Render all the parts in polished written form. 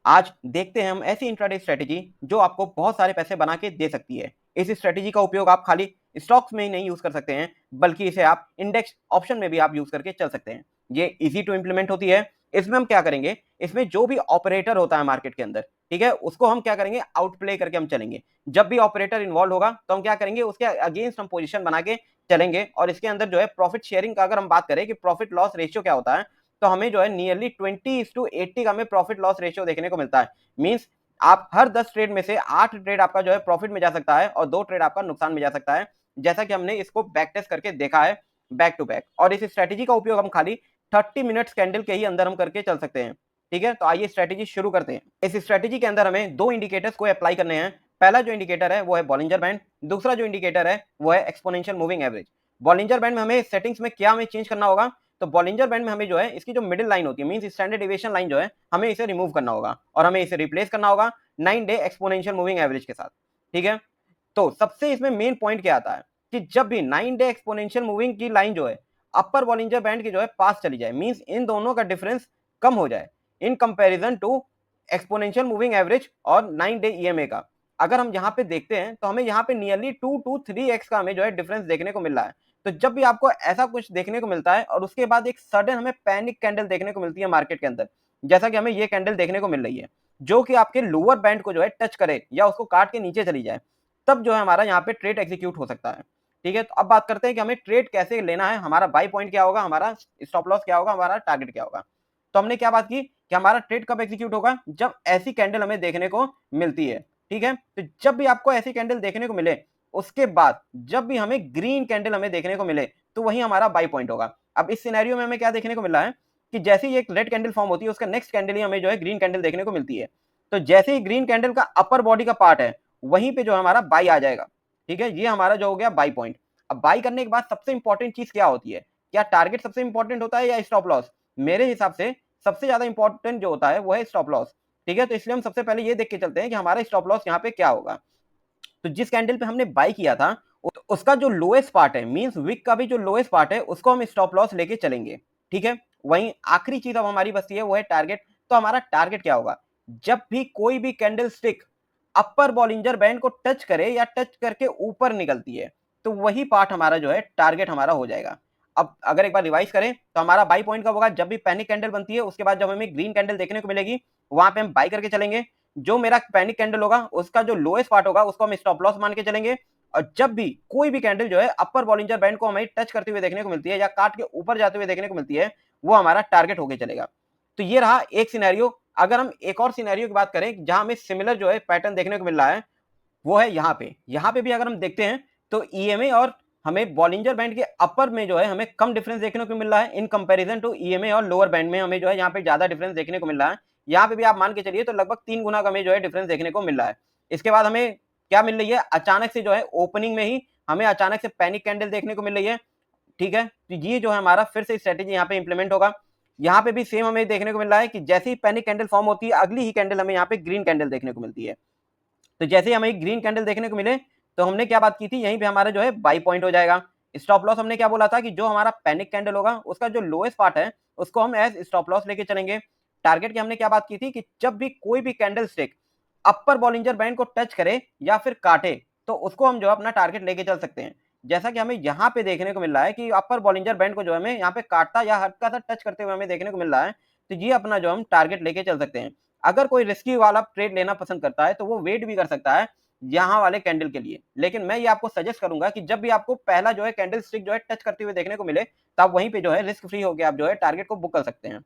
आज देखते हैं हम ऐसी इंट्राडे स्ट्रेटेजी जो आपको बहुत सारे पैसे बना के दे सकती है। इस स्ट्रेटेजी का उपयोग आप खाली स्टॉक्स में ही नहीं यूज कर सकते हैं, बल्कि इसे आप इंडेक्स ऑप्शन में भी आप यूज करके चल सकते हैं। ये इजी टू इंप्लीमेंट होती है। इसमें हम क्या करेंगे, इसमें जो भी ऑपरेटर होता है मार्केट के अंदर, ठीक है, उसको हम क्या करेंगे, आउटप्ले करके हम चलेंगे। जब भी ऑपरेटर इन्वॉल्व होगा तो हम क्या करेंगे, उसके अगेंस्ट हम पोजीशन बना के चलेंगे। और इसके अंदर जो है प्रॉफिट शेयरिंग का अगर हम बात करें कि प्रॉफिट लॉस रेशियो क्या होता है, तो हमें जो है नियरली 20:80 का हमें प्रॉफिट लॉस रेशियो देखने को मिलता है। मींस आप हर 10 ट्रेड में से 8 ट्रेड आपका जो है प्रॉफिट में जा सकता है और 2 ट्रेड आपका नुकसान में जा सकता है, जैसा कि हमने इसको बैक टेस्ट करके देखा है बैक टू बैक। और इस स्ट्रेटेजी का उपयोग हम खाली 30 मिनट्स कैंडल के ही अंदर हम करके चल सकते हैं। ठीक है, तो आइए स्ट्रेटेजी शुरू करते हैं। इस स्ट्रेटेजी के अंदर हमें दो इंडिकेटर्स को अप्लाई करने हैं। पहला जो इंडिकेटर है वो है बॉलिंजर बैंड, दूसरा जो इंडिकेटर है वो है exponential moving average. Bollinger band में हमें सेटिंग्स में क्या हमें चेंज करना होगा, तो बॉलिंजर बैंड में हमें जो है इसकी जो मिडिल लाइन होती है, मींस स्टैंडर्ड डेविएशन लाइन जो है, हमें इसे रिमूव करना होगा और हमें इसे रिप्लेस करना होगा 9 डे एक्सपोनेंशियल मूविंग एवरेज के साथ। ठीक है, तो सबसे इसमें मेन पॉइंट क्या आता है कि जब भी 9 डे एक्सपोनेंशियल मूविंग की लाइन जो है अपर बॉलिंजर बैंड के जो है पास चली जाए, मींस इन दोनों का डिफरेंस कम हो जाए in comparison to exponential moving average और 9 डे ईएमए का। अगर हम यहाँ पे देखते हैं तो हमें यहाँ पे नियरली 2 to 3x का हमें जो है डिफरेंस देखने को मिल रहा है। तो जब भी आपको ऐसा कुछ देखने को मिलता है और उसके बाद एक सडन हमें पैनिक कैंडल देखने को मिलती है मार्केट के अंदर, जैसा कि हमें ये कैंडल देखने को मिल रही है, जो कि आपके लोअर बैंड को जो है टच करे या उसको काट के नीचे चली जाए, तब जो है हमारा यहाँ पे ट्रेड एग्जीक्यूट हो सकता है। ठीक है, तो अब बात करते हैं कि हमें ट्रेड कैसे लेना है, हमारा बाई पॉइंट क्या होगा, हमारा स्टॉप लॉस क्या होगा, हमारा टारगेट क्या होगा। तो हमने क्या बात की कि हमारा ट्रेड कब एग्जीक्यूट होगा, जब ऐसी कैंडल हमें देखने को मिलती है। ठीक है, तो जब भी आपको ऐसी कैंडल देखने को मिले, उसके बाद जब भी हमें ग्रीन कैंडल हमें देखने को मिले, तो वही हमारा बाई पॉइंट होगा। अब इस सिनेरियो में हमें क्या देखने को मिल रहा है कि जैसे ही एक रेड कैंडल फॉर्म होती है, उसका नेक्स्ट कैंडल ही हमें जो है ग्रीन कैंडल देखने को मिलती है। तो जैसे ही ग्रीन कैंडल का अपर बॉडी का पार्ट है, वहीं पे जो हमारा बाई आ जाएगा। ठीक है, ये हमारा जो हो गया बाई पॉइंट। अब बाई करने के बाद सबसे इंपॉर्टेंट चीज क्या होती है, क्या टारगेट सबसे इंपॉर्टेंट होता है या स्टॉप लॉस? मेरे हिसाब से सबसे ज्यादा इंपॉर्टेंट जो होता है वो है स्टॉप लॉस। ठीक है, तो इसलिए हम सबसे पहले ये देख के चलते हैं कि हमारा स्टॉप लॉस यहाँ पे क्या होगा। तो जिस कैंडल पे हमने बाई किया था, उसका जो लोएस्ट पार्ट है, मींस विक का भी जो लोएस्ट पार्ट है, उसको हम स्टॉप लॉस लेके चलेंगे। ठीक है, वहीं आखिरी चीज अब हमारी बचती है वो है टारगेट। तो हमारा टारगेट क्या होगा, जब भी कोई भी कैंडल स्टिक अपर बॉलिंजर बैंड को टच करे या टच करके ऊपर निकलती है, तो वही पार्ट हमारा जो है टारगेट हमारा हो जाएगा। अब अगर एक बार रिवाइज करें तो हमारा बाई पॉइंट कब होगा, जब भी पैनिक कैंडल बनती है, उसके बाद जब हमें ग्रीन कैंडल देखने को मिलेगी, वहां पे हम बाई करके चलेंगे। जो मेरा पैनिक कैंडल होगा उसका जो लोएस्ट पार्ट होगा उसको हम स्टॉप लॉस मान के चलेंगे। और जब भी कोई भी कैंडल जो है अपर बॉलिंजर बैंड को हमें टच करते हुए देखने को मिलती है या काट के ऊपर जाते हुए देखने को मिलती है, वो हमारा टारगेट होके चलेगा। तो ये रहा एक सिनेरियो। अगर हम एक और सिनेरियो की बात करें जहां हमें सिमिलर जो है पैटर्न देखने को मिल रहा है, वो है यहाँ पे भी अगर हम देखते हैं तो ईएमए और हमें बॉलिंजर बैंड के अपर में जो है हमें कम डिफरेंस देखने को मिल रहा है इन कंपैरिजन टू ईएमए, और लोअर बैंड में हमें जो है यहाँ पे ज्यादा डिफरेंस देखने को मिल रहा है। यहाँ पे भी आप मान के चलिए तो लगभग 3 गुना का हमें जो है डिफरेंस देखने को मिल रहा है। इसके बाद हमें क्या मिल रही है, अचानक से जो है ओपनिंग में ही हमें अचानक से पैनिक कैंडल देखने को मिल रही है। ठीक है, तो ये जो है हमारा फिर से स्ट्रेटेजी यहाँ पे इंप्लीमेंट होगा। यहाँ पे भी सेम हमें देखने को मिल रहा है कि जैसे ही पैनिक कैंडल फॉर्म होती है, अगली ही कैंडल हमें यहाँ पे ग्रीन कैंडल देखने को मिलती है। तो जैसे ही हमें ग्रीन कैंडल देखने को मिले, तो हमने क्या बात की थी, यहीं पे हमारा जो है बाई पॉइंट हो जाएगा। स्टॉप लॉस हमने क्या बोला था कि जो हमारा पैनिक कैंडल होगा उसका जो लोएस्ट पार्ट है उसको हम एज स्टॉप लॉस लेके चलेंगे। टारगेट की हमने क्या बात की थी कि जब भी कोई भी कैंडल स्टिक अपर बॉलिंजर बैंड को टच करे या फिर काटे, तो उसको हम जो है अपना टारगेट लेके चल सकते हैं। जैसा कि हमें यहाँ पे देखने को मिल रहा है कि अपर बॉलिंजर बैंड को जो हमें यहाँ पे काटता या हल्का सा टच करते हुए हमें देखने को मिल रहा है, तो ये अपना जो हम टारगेट लेके चल सकते हैं। अगर कोई रिस्की वाला ट्रेड लेना पसंद करता है तो वो वेट भी कर सकता है यहाँ वाले कैंडल के लिए, लेकिन मैं ये आपको सजेस्ट करूंगा कि जब भी आपको पहला जो है कैंडल स्टिक जो है टच करते हुए देखने को मिले, तो आप वहीं पे जो है रिस्क फ्री होकर आप जो है टारगेट को बुक कर सकते हैं।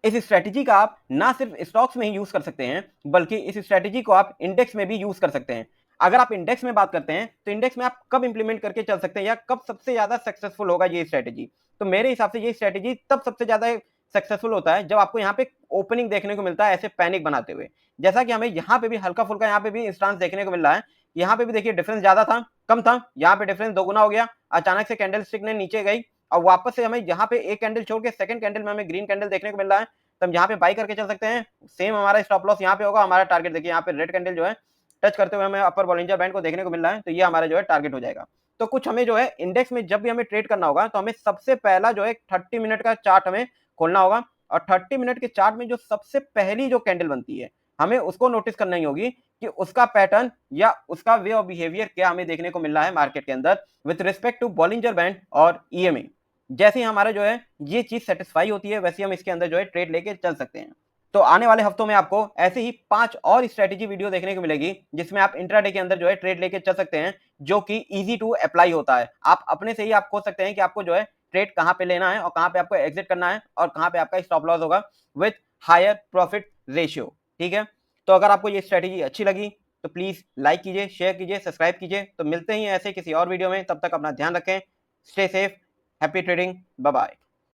इस स्ट्रेटेजी का आप ना सिर्फ स्टॉक्स में ही यूज कर सकते हैं, बल्कि इस स्ट्रेटेजी को आप इंडेक्स में भी यूज कर सकते हैं। अगर आप इंडेक्स में बात करते हैं तो इंडेक्स में आप कब इंप्लीमेंट करके चल सकते हैं या कब सबसे ज्यादा सक्सेसफुल होगा ये स्ट्रेटेजी, तो मेरे हिसाब से ये स्ट्रेटेजी तब सबसे ज्यादा सक्सेसफुल होता है जब आपको यहाँ पे ओपनिंग देखने को मिलता है ऐसे पैनिक बनाते हुए। जैसा कि हमें यहाँ पे भी हल्का फुल्का यहाँ पे भी स्टांस देखने को मिल रहा है। यहाँ पे भी देखिए डिफरेंस ज्यादा था कम था, यहाँ पे डिफरेंस दोगुना हो गया, अचानक से कैंडल स्टिक ने नीचे गई और वापस से हमें यहाँ पे एक कैंडल छोड़ के सेकंड कैंडल में हमें ग्रीन कैंडल देखने को मिल रहा है, तो हम यहाँ पे बाई करके चल सकते हैं। सेम हमारा स्टॉप लॉस यहाँ पे होगा, हमारा टारगेट देखिए यहाँ पे रेड कैंडल जो है टच करते हुए हमें अपर बॉलिंजर बैंड को देखने को मिल रहा है, तो ये हमारा जो है टारगेट हो जाएगा। तो कुछ हमें जो है इंडेक्स में जब भी हमें ट्रेड करना होगा तो हमें सबसे पहला जो है 30 मिनट का चार्ट हमें खोलना होगा, और 30 मिनट के चार्ट में जो सबसे पहली जो कैंडल बनती है हमें उसको नोटिस करना ही होगी कि उसका पैटर्न या उसका वे ऑफ बिहेवियर क्या हमें देखने को मिल रहा है मार्केट के अंदर with respect to Bollinger band और ईएमए। जैसे ही हमारा जो है ये चीज सेटिस्फाई होती है, वैसे हम इसके अंदर जो है ट्रेड लेके चल सकते हैं। तो आने वाले हफ्तों में आपको ऐसे ही 5 और स्ट्रेटेजी वीडियो देखने को मिलेगी, जिसमें आप इंट्राडे के अंदर जो है ट्रेड लेके चल सकते हैं, जो कि इजी टू अप्लाई होता है। आप अपने से ही आप खोज सकते हैं कि आपको जो है ट्रेड कहां पे लेना है और कहां पे आपको एग्जिट करना है और कहां पे आपका स्टॉप लॉस होगा विथ हायर प्रॉफिट रेशियो। ठीक है, तो अगर आपको ये स्ट्रेटेजी अच्छी लगी तो प्लीज लाइक कीजिए, शेयर कीजिए, सब्सक्राइब कीजिए। तो मिलते ही ऐसे किसी और वीडियो में, तब तक अपना ध्यान रखें। Stay safe, happy trading, bye bye.